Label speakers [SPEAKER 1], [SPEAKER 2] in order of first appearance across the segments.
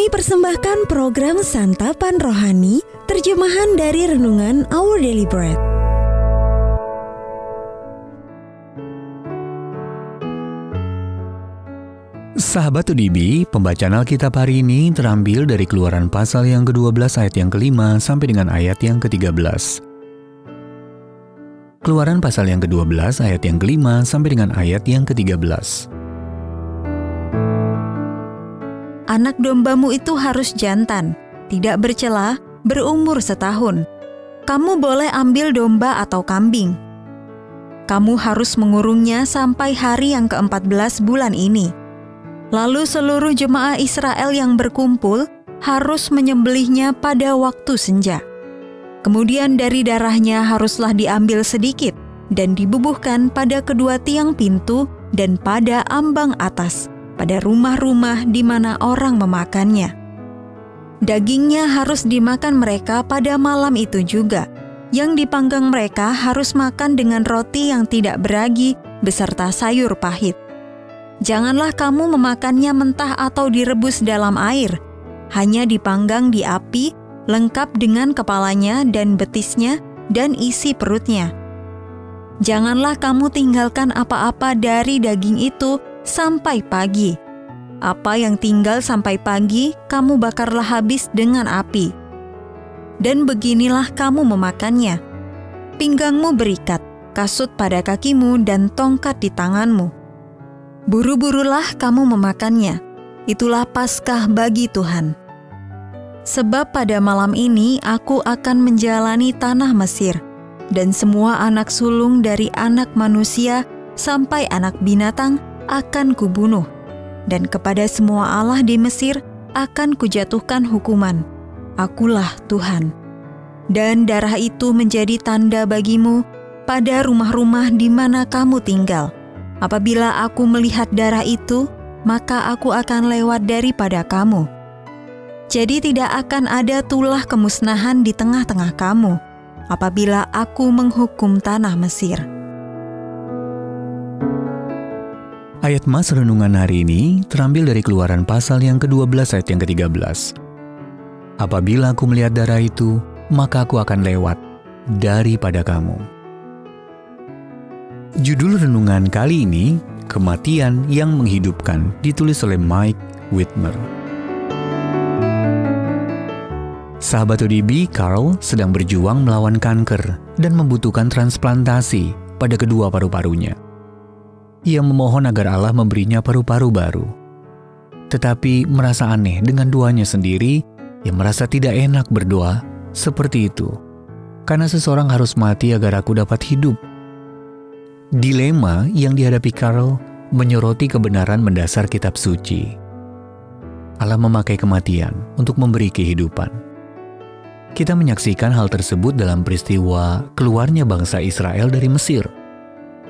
[SPEAKER 1] Kami persembahkan program Santapan Rohani, terjemahan dari Renungan Our Daily Bread.
[SPEAKER 2] Sahabat UDB, pembacaan Alkitab hari ini terambil dari Keluaran pasal yang ke-12 ayat yang ke-5 sampai dengan ayat yang ke-13. Keluaran pasal yang ke-12 ayat yang ke-5 sampai dengan ayat yang ke-13.
[SPEAKER 3] Anak dombamu itu harus jantan, tidak bercela, berumur setahun. Kamu boleh ambil domba atau kambing. Kamu harus mengurungnya sampai hari yang ke-14 bulan ini. Lalu seluruh jemaah Israel yang berkumpul harus menyembelihnya pada waktu senja. Kemudian dari darahnya haruslah diambil sedikit dan dibubuhkan pada kedua tiang pintu dan pada ambang atas, pada rumah-rumah di mana orang memakannya. Dagingnya harus dimakan mereka pada malam itu juga. Yang dipanggang mereka harus makan dengan roti yang tidak beragi beserta sayur pahit. Janganlah kamu memakannya mentah atau direbus dalam air, hanya dipanggang di api, lengkap dengan kepalanya dan betisnya dan isi perutnya. Janganlah kamu tinggalkan apa-apa dari daging itu sampai pagi. Apa yang tinggal sampai pagi, kamu bakarlah habis dengan api. Dan beginilah kamu memakannya. Pinggangmu berikat, kasut pada kakimu dan tongkat di tanganmu. Buru-burulah kamu memakannya, itulah Paskah bagi Tuhan. Sebab pada malam ini aku akan menjalani tanah Mesir, dan semua anak sulung dari anak manusia sampai anak binatang akan kubunuh, dan kepada semua allah di Mesir akan kujatuhkan hukuman. Akulah Tuhan. Dan darah itu menjadi tanda bagimu pada rumah-rumah di mana kamu tinggal. Apabila aku melihat darah itu, maka aku akan lewat daripada kamu. Jadi tidak akan ada tulah kemusnahan di tengah-tengah kamu, apabila aku menghukum tanah Mesir.
[SPEAKER 2] Ayat Mas renungan hari ini terambil dari Keluaran pasal yang ke-12 ayat yang ke-13. Apabila aku melihat darah itu, maka aku akan lewat daripada kamu. Judul renungan kali ini, Kematian yang Menghidupkan, ditulis oleh Mike Whitmer. Sahabat ODB, Carl sedang berjuang melawan kanker dan membutuhkan transplantasi pada kedua paru-parunya. Ia memohon agar Allah memberinya paru-paru baru. Tetapi merasa aneh dengan doanya sendiri, ia merasa tidak enak berdoa seperti itu. Karena seseorang harus mati agar aku dapat hidup. Dilema yang dihadapi Carl menyoroti kebenaran mendasar kitab suci. Allah memakai kematian untuk memberi kehidupan. Kita menyaksikan hal tersebut dalam peristiwa keluarnya bangsa Israel dari Mesir.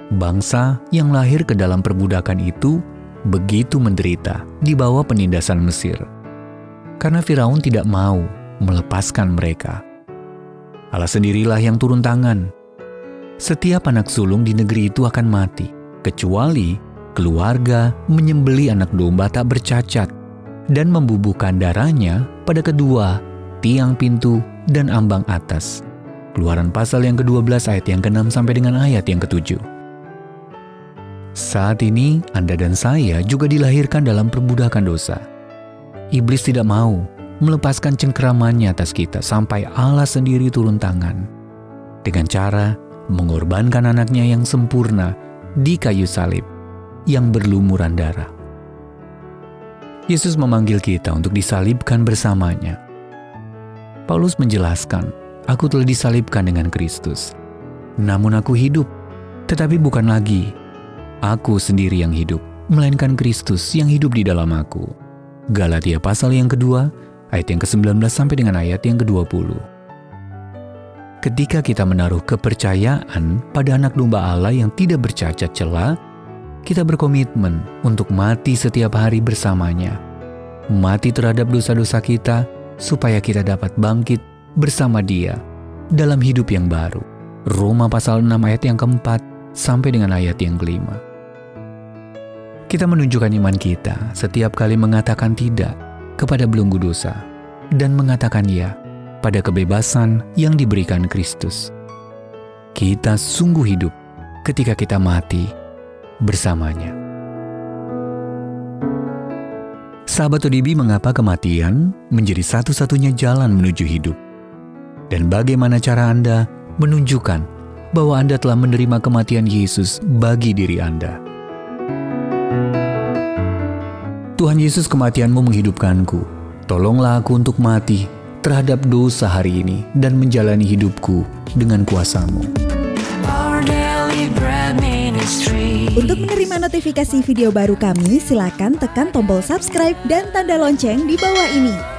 [SPEAKER 2] Bangsa yang lahir ke dalam perbudakan itu begitu menderita di bawah penindasan Mesir. Karena Firaun tidak mau melepaskan mereka. Allah sendirilah yang turun tangan. Setiap anak sulung di negeri itu akan mati, kecuali keluarga menyembelih anak domba tak bercacat dan membubuhkan darahnya pada kedua tiang pintu dan ambang atas. Keluaran pasal yang ke-12 ayat yang ke-6 sampai dengan ayat yang ke-7. Saat ini Anda dan saya juga dilahirkan dalam perbudakan dosa. Iblis tidak mau melepaskan cengkeramannya atas kita sampai Allah sendiri turun tangan dengan cara mengorbankan anaknya yang sempurna di kayu salib yang berlumuran darah. Yesus memanggil kita untuk disalibkan bersamanya. Paulus menjelaskan, aku telah disalibkan dengan Kristus. Namun aku hidup, tetapi bukan lagi aku sendiri yang hidup, melainkan Kristus yang hidup di dalam aku. Galatia pasal yang kedua, ayat yang ke-19 sampai dengan ayat yang ke-20. Ketika kita menaruh kepercayaan pada anak domba Allah yang tidak bercacat celah, kita berkomitmen untuk mati setiap hari bersamanya. Mati terhadap dosa-dosa kita, supaya kita dapat bangkit bersama Dia dalam hidup yang baru. Roma pasal 6 ayat yang ke-4 sampai dengan ayat yang ke-5. Kita menunjukkan iman kita setiap kali mengatakan tidak kepada belenggu dosa dan mengatakan ya pada kebebasan yang diberikan Kristus. Kita sungguh hidup ketika kita mati bersamanya. Sahabat ODB, mengapa kematian menjadi satu-satunya jalan menuju hidup? Dan bagaimana cara Anda menunjukkan bahwa Anda telah menerima kematian Yesus bagi diri Anda? Tuhan Yesus, kematian-Mu menghidupkanku. Tolonglah aku untuk mati terhadap dosa hari ini dan menjalani hidupku dengan kuasa-Mu.
[SPEAKER 1] Untuk menerima notifikasi video baru kami, silakan tekan tombol subscribe dan tanda lonceng di bawah ini.